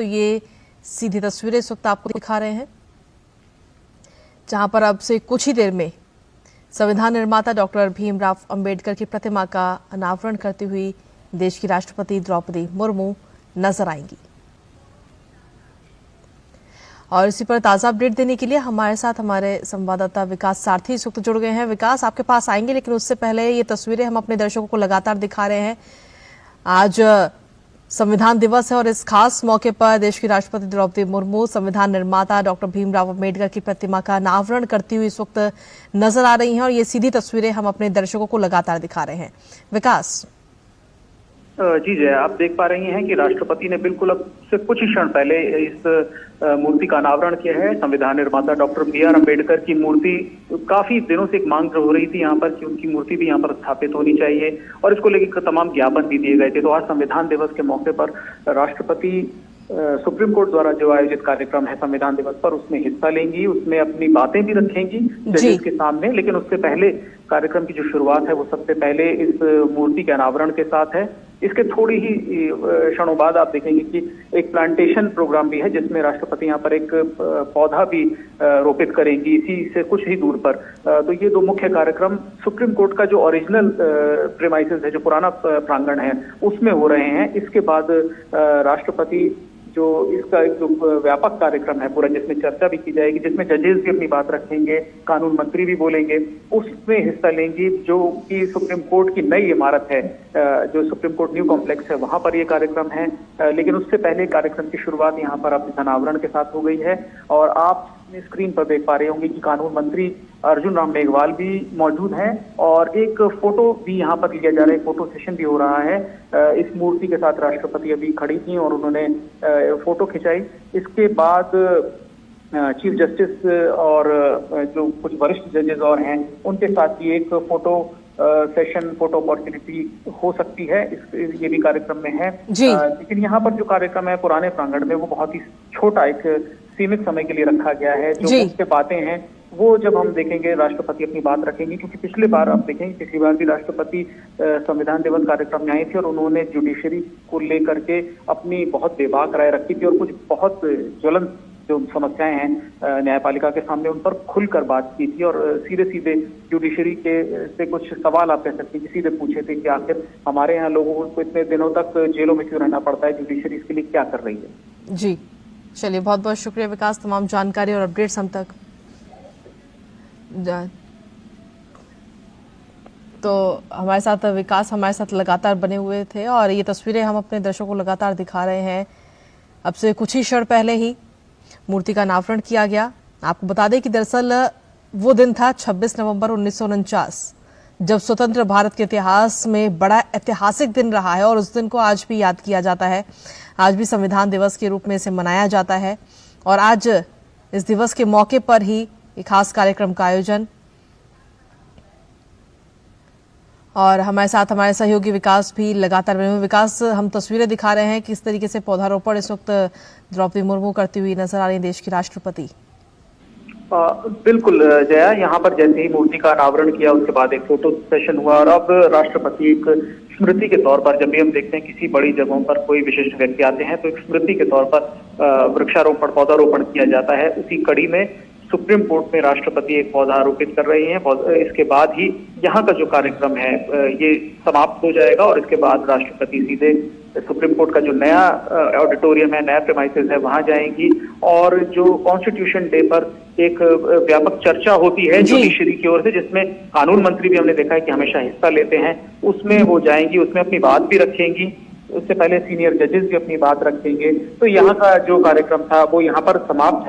तो ये सीधी तस्वीरें इस वक्त आपको दिखा रहे हैं, जहां पर अब से कुछ ही देर में संविधान निर्माता डॉक्टर भीमराव अंबेडकर की प्रतिमा का अनावरण करती हुई देश की राष्ट्रपति द्रौपदी मुर्मू नजर आएंगी। और इसी पर ताजा अपडेट देने के लिए हमारे साथ हमारे संवाददाता विकास सारथी इस वक्त जुड़ गए हैं। विकास, आपके पास आएंगे, लेकिन उससे पहले ये तस्वीरें हम अपने दर्शकों को लगातार दिखा रहे हैं। आज संविधान दिवस है और इस खास मौके पर देश की राष्ट्रपति द्रौपदी मुर्मू संविधान निर्माता डॉक्टर भीमराव अंबेडकर की प्रतिमा का अनावरण करती हुई इस वक्त नजर आ रही हैं और ये सीधी तस्वीरें हम अपने दर्शकों को लगातार दिखा रहे हैं। विकास जी जय, आप देख पा रही हैं कि राष्ट्रपति ने बिल्कुल अब से कुछ ही क्षण पहले इस मूर्ति का अनावरण किया है। संविधान निर्माता डॉक्टर बी.आर. अम्बेडकर की मूर्ति, काफी दिनों से एक मांग हो रही थी यहाँ पर कि उनकी मूर्ति भी यहाँ पर स्थापित होनी चाहिए और इसको लेकर तमाम ज्ञापन भी दिए गए थे। तो आज संविधान दिवस के मौके पर राष्ट्रपति सुप्रीम कोर्ट द्वारा जो आयोजित कार्यक्रम है संविधान दिवस पर, उसमें हिस्सा लेंगी, उसमें अपनी बातें भी रखेंगी जजेस के सामने। लेकिन उससे पहले कार्यक्रम की जो शुरुआत है वो सबसे पहले इस मूर्ति के अनावरण के साथ है। इसके थोड़ी ही क्षणों बाद आप देखेंगे कि एक प्लांटेशन प्रोग्राम भी है, जिसमें राष्ट्रपति यहाँ पर एक पौधा भी रोपित करेंगी इसी से कुछ ही दूर पर। तो ये दो मुख्य कार्यक्रम सुप्रीम कोर्ट का जो ओरिजिनल प्रेमाइसेस है, जो पुराना प्रांगण है, उसमें हो रहे हैं। इसके बाद राष्ट्रपति जो इसका एक जो व्यापक कार्यक्रम है पूरा, जिसमें चर्चा भी की जाएगी, जिसमें जजेस भी अपनी बात रखेंगे, कानून मंत्री भी बोलेंगे, उसमें हिस्सा लेंगी। जो कि सुप्रीम कोर्ट की नई इमारत है, जो सुप्रीम कोर्ट न्यू कॉम्प्लेक्स है, वहां पर ये कार्यक्रम है। लेकिन उससे पहले कार्यक्रम की शुरुआत यहाँ पर अब अनावरण के साथ हो गई है और आप स्क्रीन पर देख पा रहे होंगे कि कानून मंत्री अर्जुन राम मेघवाल भी मौजूद हैं और एक फोटो भी यहाँ पर लिया जा रहा है, फोटो सेशन भी हो रहा है। इस मूर्ति के साथ राष्ट्रपति अभी खड़ी थी और उन्होंने फोटो खिंचाई। इसके बाद चीफ जस्टिस और जो कुछ वरिष्ठ जजेस और हैं, उनके साथ भी एक फोटो सेशन, फोटो अपॉर्चुनिटी हो सकती है। ये भी कार्यक्रम में है। लेकिन यहाँ पर जो कार्यक्रम है पुराने प्रांगण में, वो बहुत ही छोटा, एक सीमित समय के लिए रखा गया है। जो मुख्य बातें हैं वो जब हम देखेंगे, राष्ट्रपति अपनी बात रखेंगे, क्योंकि पिछले बार आप देखेंगे, पिछली बार भी राष्ट्रपति संविधान दिवस कार्यक्रम में आए थे और उन्होंने जुडिशरी को लेकर के अपनी बहुत बेबाक राय रखी थी और कुछ बहुत ज्वलंत जो समस्याएं हैं न्यायपालिका के सामने, उन पर खुलकर बात की थी और सीधे सीधे जुडिशरी के से कुछ सवाल आप कह सकते हैं कि सीधे पूछे थे कि आखिर हमारे यहाँ लोगों को इतने दिनों तक जेलों में क्यों रहना पड़ता है, जुडिशरी इसके लिए क्या कर रही है। जी चलिए, बहुत बहुत शुक्रिया विकास, तमाम जानकारी और अपडेट्स हम तक। तो हमारे साथ विकास हमारे साथ लगातार बने हुए थे और ये तस्वीरें हम अपने दर्शकों को लगातार दिखा रहे हैं। अब से कुछ ही क्षण पहले ही मूर्ति का अनावरण किया गया। आपको बता दें कि दरअसल वो दिन था 26 नवंबर 1949, जब स्वतंत्र भारत के इतिहास में बड़ा ऐतिहासिक दिन रहा है और उस दिन को आज भी याद किया जाता है। आज भी संविधान दिवस के रूप में इसे मनाया जाता है और आज इस दिवस के मौके पर ही एक खास कार्यक्रम का आयोजन। और हमारे साथ हमारे सहयोगी विकास भी लगातार बने हुए। विकास, हम तस्वीरें दिखा रहे हैं किस तरीके से पौधारोपण इस वक्त द्रौपदी मुर्मू करती हुई नजर आ रही है, देश की राष्ट्रपति। बिल्कुल जया, यहाँ पर जैसे ही मूर्ति का अनावरण किया उसके बाद एक फोटो सेशन हुआ और अब राष्ट्रपति एक स्मृति के तौर पर, जब भी हम देखते हैं किसी बड़ी जगहों पर कोई विशिष्ट व्यक्ति आते हैं तो एक स्मृति के तौर पर वृक्षारोपण, पौधारोपण किया जाता है। उसी कड़ी में सुप्रीम कोर्ट में राष्ट्रपति एक पौधा आरोपित कर रही हैं। इसके बाद ही यहाँ का जो कार्यक्रम है ये समाप्त हो जाएगा और इसके बाद राष्ट्रपति सीधे सुप्रीम कोर्ट का जो नया ऑडिटोरियम है, नया प्रेमाइसेस है, वहां जाएंगी और जो कॉन्स्टिट्यूशन डे पर एक व्यापक चर्चा होती है जुडिशरी की ओर से, जिसमें कानून मंत्री भी हमने देखा है कि हमेशा हिस्सा लेते हैं, उसमें वो जाएंगी, उसमें अपनी बात भी रखेंगी। उससे पहले सीनियर जजेस भी अपनी बात रखेंगे। तो यहाँ का जो कार्यक्रम था वो यहाँ पर समाप्त है।